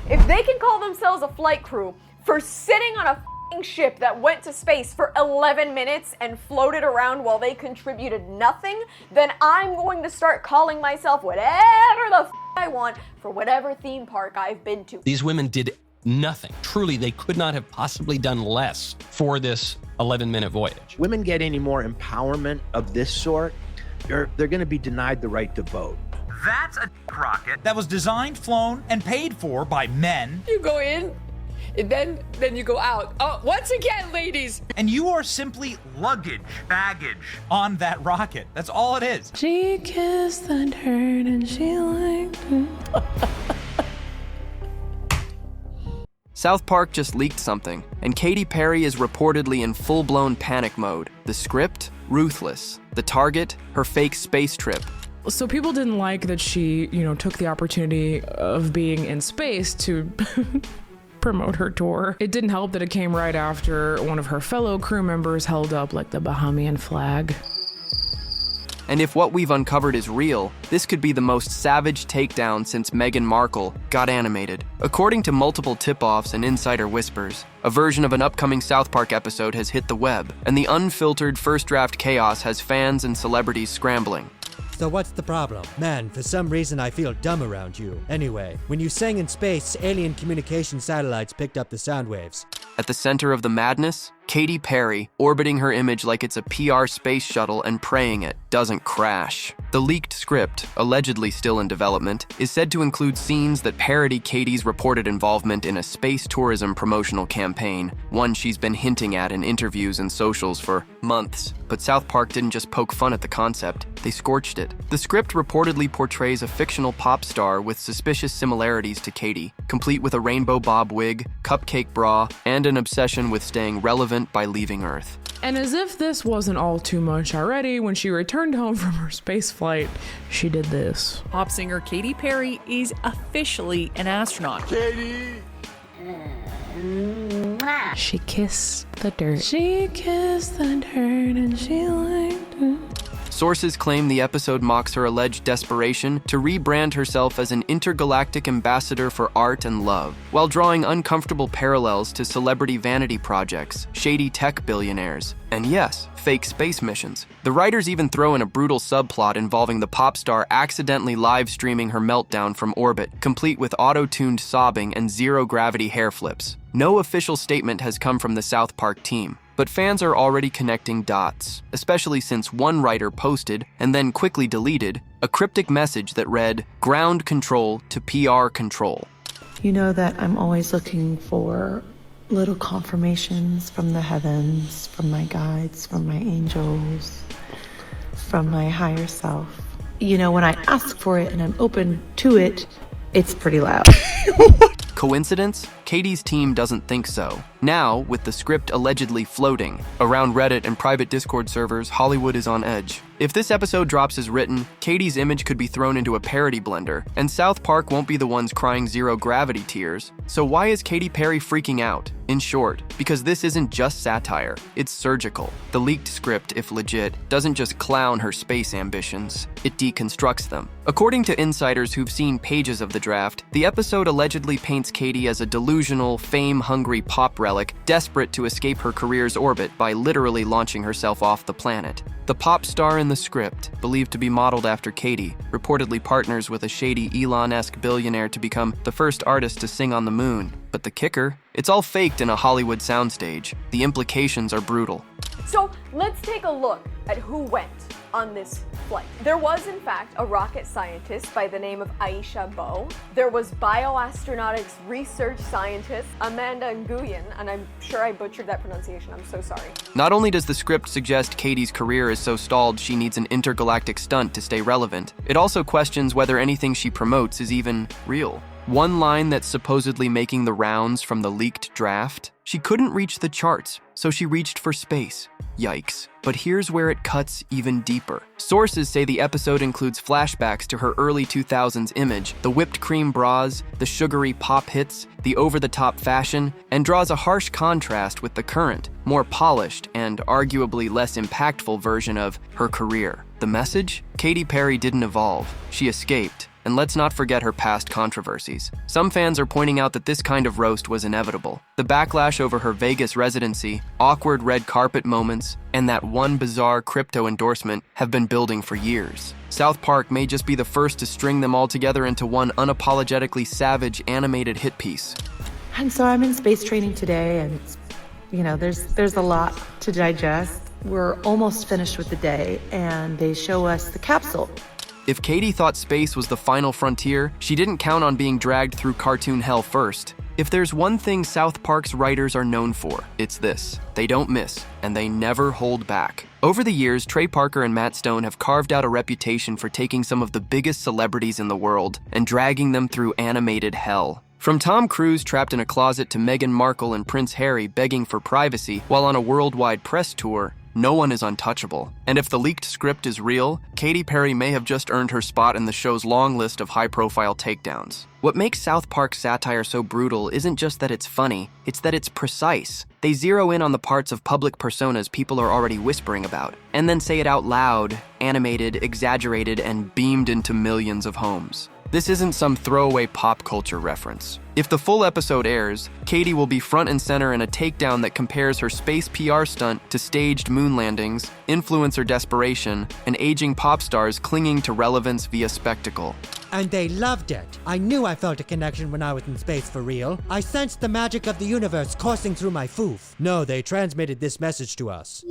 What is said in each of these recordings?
If they can call themselves a flight crew for sitting on a ship that went to space for 11 minutes and floated around while they contributed nothing, then I'm going to start calling myself whatever the I want for whatever theme park I've been to. These women did nothing. Truly, they could not have possibly done less for this 11-minute voyage. Women get any more empowerment of this sort, they're going to be denied the right to vote. That's a rocket that was designed, flown, and paid for by men. You go in, and then you go out. Oh, once again, ladies. And you are simply baggage on that rocket. That's all it is. She kissed and turned and she liked it. South Park just leaked something, and Katy Perry is reportedly in full-blown panic mode. The script? Ruthless. The target? Her fake space trip. So people didn't like that she, took the opportunity of being in space to promote her tour. It didn't help that it came right after one of her fellow crew members held up like the Bahamian flag. And if what we've uncovered is real, this could be the most savage takedown since Meghan Markle got animated. According to multiple tip-offs and insider whispers, a version of an upcoming South Park episode has hit the web, and the unfiltered first draft chaos has fans and celebrities scrambling. So what's the problem? Man, for some reason I feel dumb around you. Anyway, when you sang in space, alien communication satellites picked up the sound waves. At the center of the madness, Katy Perry, orbiting her image like it's a PR space shuttle and praying it doesn't crash. The leaked script, allegedly still in development, is said to include scenes that parody Katy's reported involvement in a space tourism promotional campaign, one she's been hinting at in interviews and socials for months. But South Park didn't just poke fun at the concept, they scorched it. The script reportedly portrays a fictional pop star with suspicious similarities to Katy, complete with a rainbow bob wig, cupcake bra, and an obsession with staying relevant by leaving Earth. And as if this wasn't all too much already, when she returned home from her space flight, she did this. Pop singer Katy Perry is officially an astronaut. Katy! She kissed the dirt. She kissed the dirt and she liked it. Sources claim the episode mocks her alleged desperation to rebrand herself as an intergalactic ambassador for art and love, while drawing uncomfortable parallels to celebrity vanity projects, shady tech billionaires, and yes, fake space missions. The writers even throw in a brutal subplot involving the pop star accidentally live-streaming her meltdown from orbit, complete with auto-tuned sobbing and zero-gravity hair flips. No official statement has come from the South Park team, but fans are already connecting dots, especially since one writer posted, and then quickly deleted, a cryptic message that read, "Ground control to PR control." You know that I'm always looking for little confirmations from the heavens, from my guides, from my angels, from my higher self. When I ask for it and I'm open to it, it's pretty loud. Coincidence? Katy's team doesn't think so. Now, with the script allegedly floating around Reddit and private Discord servers, Hollywood is on edge. If this episode drops as written, Katy's image could be thrown into a parody blender, and South Park won't be the ones crying zero-gravity tears. So why is Katy Perry freaking out? In short, because this isn't just satire, it's surgical. The leaked script, if legit, doesn't just clown her space ambitions, it deconstructs them. According to insiders who've seen pages of the draft, the episode allegedly paints Katy as a delusional, fame-hungry pop relic desperate to escape her career's orbit by literally launching herself off the planet. The pop star in the script, believed to be modeled after Katy, reportedly partners with a shady Elon-esque billionaire to become the first artist to sing on the moon. But the kicker? It's all faked in a Hollywood soundstage. The implications are brutal. So let's take a look at who went on this flight. There was, in fact, a rocket scientist by the name of Aisha Bowe. There was bioastronautics research scientist Amanda Nguyen, and I'm sure I butchered that pronunciation, I'm so sorry. Not only does the script suggest Katy's career is so stalled she needs an intergalactic stunt to stay relevant, it also questions whether anything she promotes is even real. One line that's supposedly making the rounds from the leaked draft: she couldn't reach the charts, so she reached for space. Yikes. But here's where it cuts even deeper. Sources say the episode includes flashbacks to her early 2000s image, the whipped cream bras, the sugary pop hits, the over-the-top fashion, and draws a harsh contrast with the current, more polished and arguably less impactful version of her career. The message? Katy Perry didn't evolve. She escaped. And let's not forget her past controversies. Some fans are pointing out that this kind of roast was inevitable. The backlash over her Vegas residency, awkward red carpet moments, and that one bizarre crypto endorsement have been building for years. South Park may just be the first to string them all together into one unapologetically savage animated hit piece. And so I'm in space training today, and there's a lot to digest. We're almost finished with the day, and they show us the capsule. If Katy thought space was the final frontier, she didn't count on being dragged through cartoon hell first. If there's one thing South Park's writers are known for, it's this: they don't miss, and they never hold back. Over the years, Trey Parker and Matt Stone have carved out a reputation for taking some of the biggest celebrities in the world and dragging them through animated hell. From Tom Cruise trapped in a closet to Meghan Markle and Prince Harry begging for privacy while on a worldwide press tour, no one is untouchable. And if the leaked script is real, Katy Perry may have just earned her spot in the show's long list of high-profile takedowns. What makes South Park's satire so brutal isn't just that it's funny, it's that it's precise. They zero in on the parts of public personas people are already whispering about, and then say it out loud, animated, exaggerated, and beamed into millions of homes. This isn't some throwaway pop culture reference. If the full episode airs, Katy will be front and center in a takedown that compares her space PR stunt to staged moon landings, influencer desperation, and aging pop stars clinging to relevance via spectacle. And they loved it. I knew I felt a connection when I was in space for real. I sensed the magic of the universe coursing through my foof. No, they transmitted this message to us.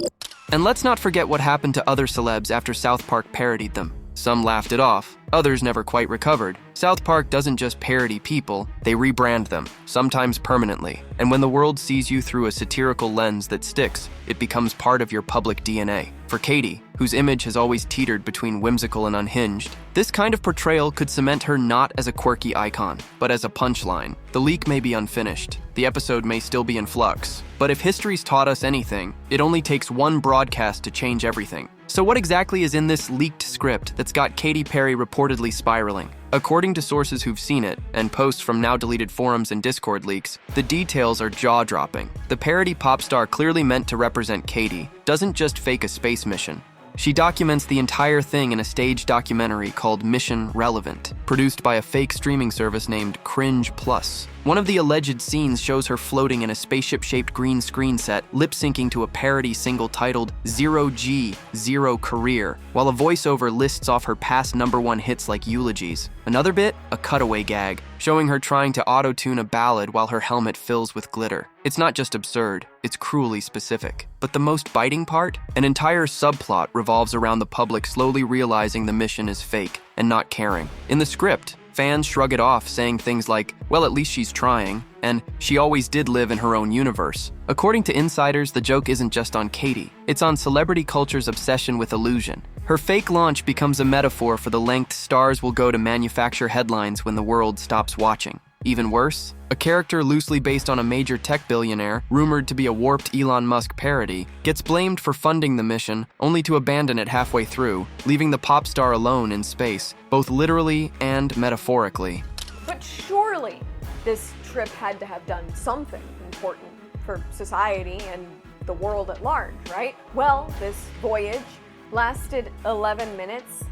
And let's not forget what happened to other celebs after South Park parodied them. Some laughed it off, others never quite recovered. South Park doesn't just parody people, they rebrand them, sometimes permanently. And when the world sees you through a satirical lens that sticks, it becomes part of your public DNA. For Katy, whose image has always teetered between whimsical and unhinged, this kind of portrayal could cement her not as a quirky icon, but as a punchline. The leak may be unfinished, the episode may still be in flux, but if history's taught us anything, it only takes one broadcast to change everything. So what exactly is in this leaked script that's got Katy Perry reportedly spiraling? According to sources who've seen it, and posts from now-deleted forums and Discord leaks, the details are jaw-dropping. The parody pop star clearly meant to represent Katy doesn't just fake a space mission. She documents the entire thing in a staged documentary called Mission Relevant, produced by a fake streaming service named Cringe Plus. One of the alleged scenes shows her floating in a spaceship-shaped green screen set, lip-syncing to a parody single titled Zero G, Zero Career, while a voiceover lists off her past #1 hits like eulogies. Another bit, a cutaway gag, showing her trying to auto-tune a ballad while her helmet fills with glitter. It's not just absurd, it's cruelly specific. But the most biting part? An entire subplot revolves around the public slowly realizing the mission is fake and not caring. In the script, fans shrug it off, saying things like, well, at least she's trying, and she always did live in her own universe. According to insiders, the joke isn't just on Katy. It's on celebrity culture's obsession with illusion. Her fake launch becomes a metaphor for the length stars will go to manufacture headlines when the world stops watching. Even worse, a character loosely based on a major tech billionaire, rumored to be a warped Elon Musk parody, gets blamed for funding the mission, only to abandon it halfway through, leaving the pop star alone in space, both literally and metaphorically. But surely this trip had to have done something important for society and the world at large, right? Well, this voyage lasted 11 minutes.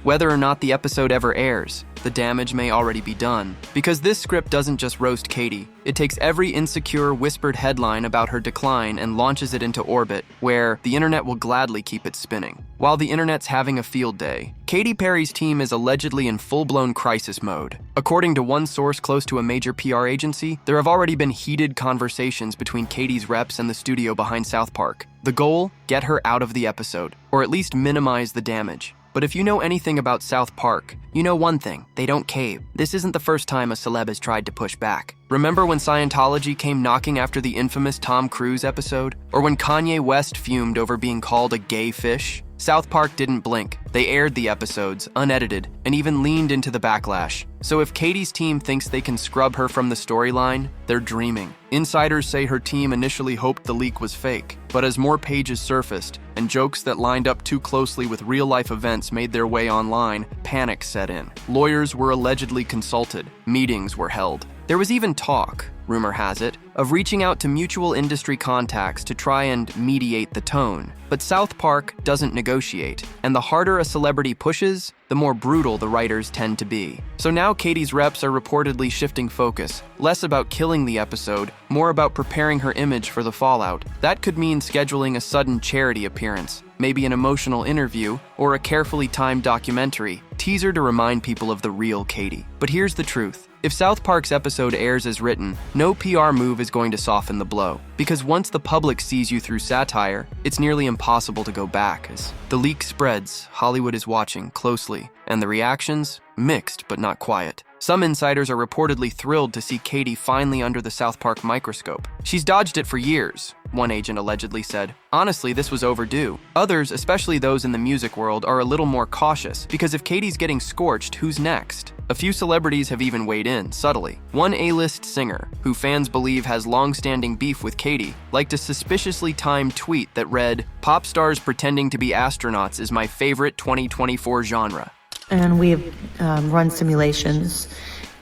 Whether or not the episode ever airs, the damage may already be done. Because this script doesn't just roast Katy, it takes every insecure, whispered headline about her decline and launches it into orbit, where the internet will gladly keep it spinning. While the internet's having a field day, Katy Perry's team is allegedly in full-blown crisis mode. According to one source close to a major PR agency, there have already been heated conversations between Katy's reps and the studio behind South Park. The goal? Get her out of the episode, or at least minimize the damage. But if you know anything about South Park, you know one thing: they don't cave. This isn't the first time a celeb has tried to push back. Remember when Scientology came knocking after the infamous Tom Cruise episode? Or when Kanye West fumed over being called a gay fish? South Park didn't blink. They aired the episodes, unedited, and even leaned into the backlash. So if Katy's team thinks they can scrub her from the storyline, they're dreaming. Insiders say her team initially hoped the leak was fake, but as more pages surfaced, and jokes that lined up too closely with real-life events made their way online, panic set in. Lawyers were allegedly consulted, meetings were held. There was even talk, rumor has it, of reaching out to mutual industry contacts to try and mediate the tone. But South Park doesn't negotiate, and the harder a celebrity pushes, the more brutal the writers tend to be. So now Katy's reps are reportedly shifting focus, less about killing the episode, more about preparing her image for the fallout. That could mean scheduling a sudden charity appearance, maybe an emotional interview, or a carefully timed documentary, teaser to remind people of the real Katy. But here's the truth. If South Park's episode airs as written, no PR move is going to soften the blow. Because once the public sees you through satire, it's nearly impossible to go back. As the leak spreads, Hollywood is watching closely, and the reactions? Mixed, but not quiet. Some insiders are reportedly thrilled to see Katy finally under the South Park microscope. She's dodged it for years, one agent allegedly said. Honestly, this was overdue. Others, especially those in the music world, are a little more cautious, because if Katy's getting scorched, who's next? A few celebrities have even weighed in, subtly. One A-list singer, who fans believe has long-standing beef with Katy, liked a suspiciously timed tweet that read, "Pop stars pretending to be astronauts is my favorite 2024 genre." And we have run simulations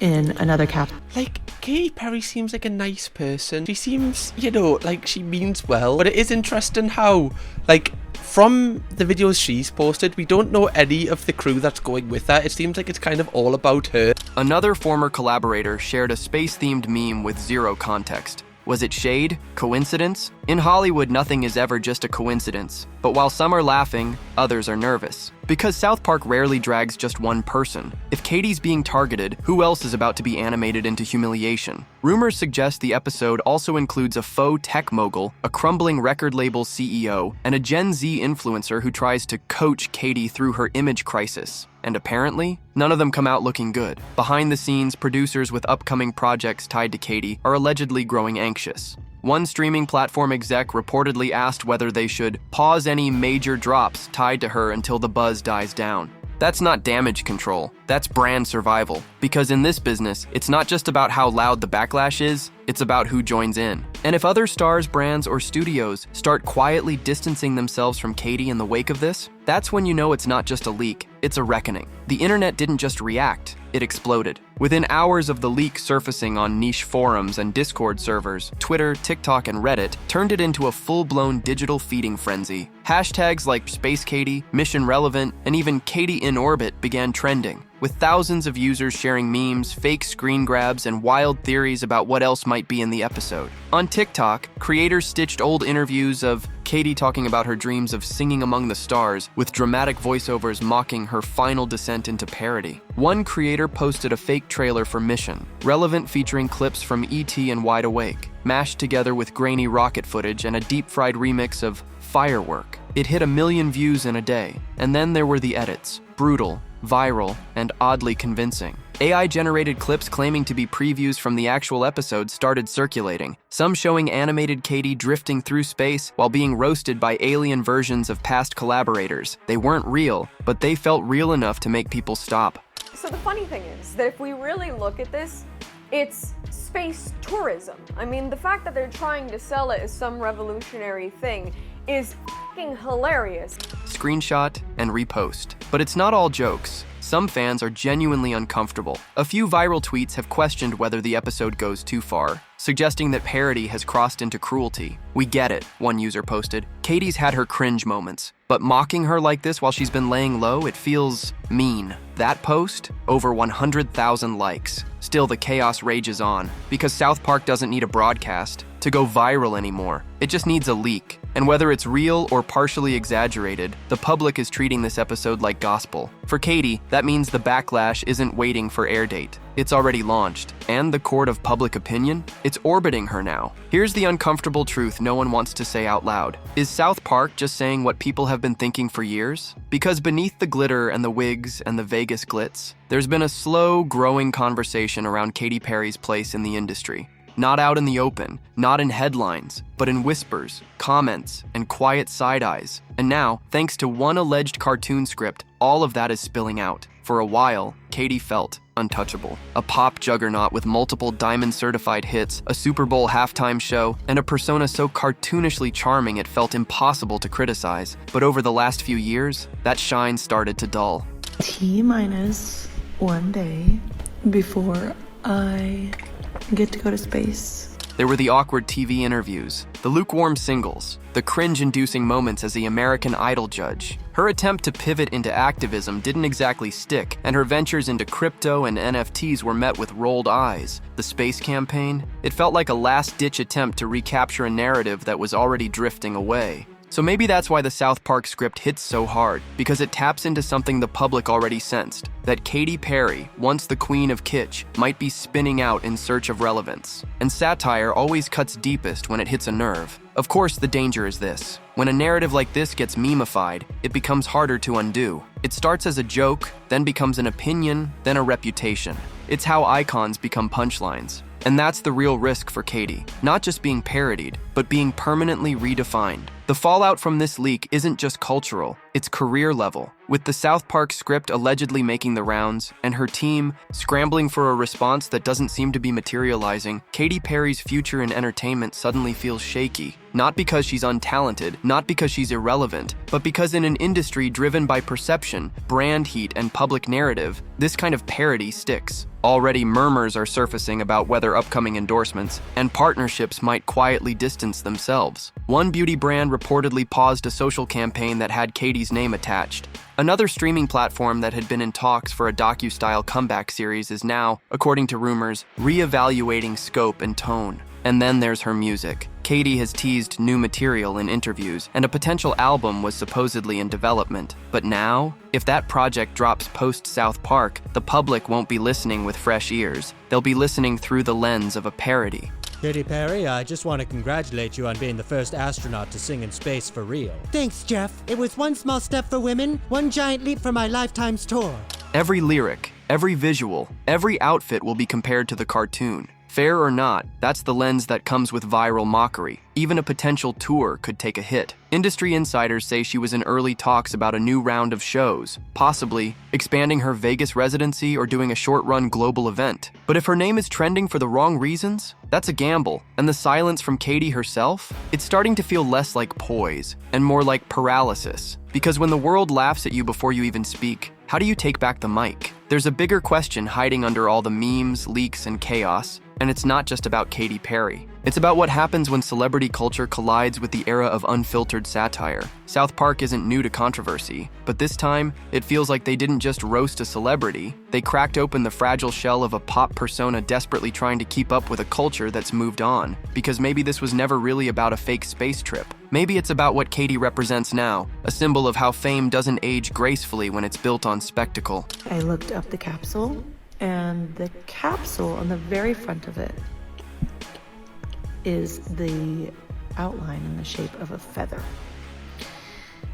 in another cap. Like, Katy Perry seems like a nice person. She seems, you know, like she means well. But it is interesting how, like, from the videos she's posted, we don't know any of the crew that's going with her. It seems like it's kind of all about her. Another former collaborator shared a space-themed meme with zero context. Was it shade? Coincidence? In Hollywood, nothing is ever just a coincidence. But while some are laughing, others are nervous. Because South Park rarely drags just one person. If Katy's being targeted, who else is about to be animated into humiliation? Rumors suggest the episode also includes a faux tech mogul, a crumbling record label CEO, and a Gen Z influencer who tries to coach Katy through her image crisis. And apparently, none of them come out looking good. Behind the scenes, producers with upcoming projects tied to Katy are allegedly growing anxious. One streaming platform exec reportedly asked whether they should pause any major drops tied to her until the buzz dies down. That's not damage control, that's brand survival. Because in this business, it's not just about how loud the backlash is, it's about who joins in. And if other stars, brands, or studios start quietly distancing themselves from Katy in the wake of this, that's when you know it's not just a leak, it's a reckoning. The internet didn't just react, it exploded. Within hours of the leak surfacing on niche forums and Discord servers, Twitter, TikTok, and Reddit turned it into a full-blown digital feeding frenzy. Hashtags like Space Katy, Mission Relevant, and even Katy in Orbit began trending, with thousands of users sharing memes, fake screen grabs, and wild theories about what else might be in the episode. On TikTok, creators stitched old interviews of Katy talking about her dreams of singing among the stars, with dramatic voiceovers mocking her final descent into parody. One creator posted a fake trailer for Mission, Relevant featuring clips from E.T. and Wide Awake, mashed together with grainy rocket footage and a deep-fried remix of Firework. It hit 1 million views in a day, and then there were the edits. Brutal, viral, and oddly convincing. AI-generated clips claiming to be previews from the actual episode started circulating, some showing animated Katy drifting through space while being roasted by alien versions of past collaborators. They weren't real, but they felt real enough to make people stop. So the funny thing is that if we really look at this, it's space tourism. I mean, the fact that they're trying to sell it as some revolutionary thing is f***ing hilarious. Screenshot and repost. But it's not all jokes. Some fans are genuinely uncomfortable. A few viral tweets have questioned whether the episode goes too far, suggesting that parody has crossed into cruelty. We get it, one user posted. Katy's had her cringe moments, but mocking her like this while she's been laying low, it feels mean. That post, over 100,000 likes. Still, the chaos rages on, because South Park doesn't need a broadcast to go viral anymore. It just needs a leak. And whether it's real or partially exaggerated, the public is treating this episode like gospel. For Katy, that means the backlash isn't waiting for air date. It's already launched. And the court of public opinion? It's orbiting her now. Here's the uncomfortable truth no one wants to say out loud. Is South Park just saying what people have been thinking for years? Because beneath the glitter and the wigs and the Vegas glitz, there's been a slow, growing conversation around Katy Perry's place in the industry. Not out in the open, not in headlines, but in whispers, comments, and quiet side-eyes. And now, thanks to one alleged cartoon script, all of that is spilling out. For a while, Katy felt untouchable. A pop juggernaut with multiple diamond-certified hits, a Super Bowl halftime show, and a persona so cartoonishly charming it felt impossible to criticize. But over the last few years, that shine started to dull. T-minus 1 day before I get to go to space. There were the awkward TV interviews, the lukewarm singles, the cringe-inducing moments as the American Idol judge, Her attempt to pivot into activism didn't exactly stick, and her ventures into crypto and NFTs were met with rolled eyes. The space campaign? It felt like a last-ditch attempt to recapture a narrative that was already drifting away. So maybe that's why the South Park script hits so hard, because it taps into something the public already sensed, that Katy Perry, once the queen of kitsch, might be spinning out in search of relevance. And satire always cuts deepest when it hits a nerve. Of course, the danger is this. When a narrative like this gets memeified, it becomes harder to undo. It starts as a joke, then becomes an opinion, then a reputation. It's how icons become punchlines. And that's the real risk for Katy. Not just being parodied, but being permanently redefined. The fallout from this leak isn't just cultural, it's career level. With the South Park script allegedly making the rounds, and her team scrambling for a response that doesn't seem to be materializing, Katy Perry's future in entertainment suddenly feels shaky. Not because she's untalented, not because she's irrelevant, but because in an industry driven by perception, brand heat, and public narrative, this kind of parody sticks. Already murmurs are surfacing about whether upcoming endorsements and partnerships might quietly distance themselves. One beauty brand reportedly paused a social campaign that had Katy's name attached. Another streaming platform that had been in talks for a docu-style comeback series is now, according to rumors, re-evaluating scope and tone. And then there's her music. Katy has teased new material in interviews, and a potential album was supposedly in development. But now, if that project drops post-South Park, the public won't be listening with fresh ears. They'll be listening through the lens of a parody. Katy Perry, I just want to congratulate you on being the first astronaut to sing in space for real. Thanks, Jeff. It was one small step for women, one giant leap for my lifetime's tour. Every lyric, every visual, every outfit will be compared to the cartoon. Fair or not, that's the lens that comes with viral mockery. Even a potential tour could take a hit. Industry insiders say she was in early talks about a new round of shows, possibly expanding her Vegas residency or doing a short-run global event. But if her name is trending for the wrong reasons, that's a gamble. And the silence from Katy herself? It's starting to feel less like poise and more like paralysis. Because when the world laughs at you before you even speak, how do you take back the mic? There's a bigger question hiding under all the memes, leaks, and chaos. And it's not just about Katy Perry. It's about what happens when celebrity culture collides with the era of unfiltered satire. South Park isn't new to controversy, but this time, it feels like they didn't just roast a celebrity, they cracked open the fragile shell of a pop persona desperately trying to keep up with a culture that's moved on. Because maybe this was never really about a fake space trip. Maybe it's about what Katy represents now, a symbol of how fame doesn't age gracefully when it's built on spectacle. I looked up the capsule, and the capsule on the very front of it is the outline in the shape of a feather.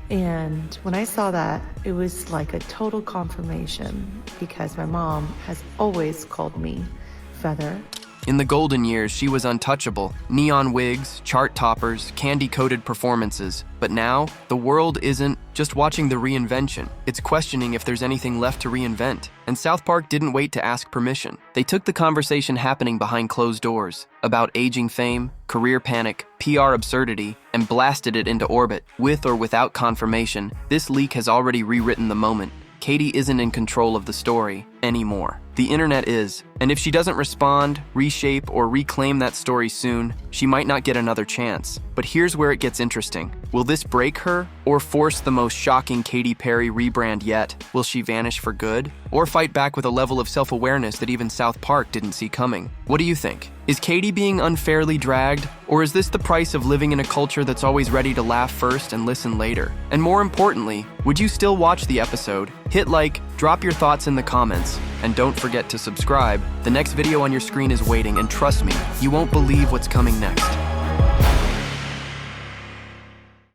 And when I saw that, it was like a total confirmation, because my mom has always called me Feather. In the golden years, she was untouchable. Neon wigs, chart toppers, candy-coated performances. But now, the world isn't just watching the reinvention. It's questioning if there's anything left to reinvent. And South Park didn't wait to ask permission. They took the conversation happening behind closed doors about aging fame, career panic, PR absurdity, and blasted it into orbit. With or without confirmation, this leak has already rewritten the moment. Katy isn't in control of the story anymore. The internet is, and if she doesn't respond, reshape, or reclaim that story soon, she might not get another chance. But here's where it gets interesting. Will this break her, or force the most shocking Katy Perry rebrand yet? Will she vanish for good, or fight back with a level of self-awareness that even South Park didn't see coming? What do you think? Is Katy being unfairly dragged, or is this the price of living in a culture that's always ready to laugh first and listen later? And more importantly, would you still watch the episode? Hit like, drop your thoughts in the comments, and don't forget to subscribe. The next video on your screen is waiting, and trust me, you won't believe what's coming next.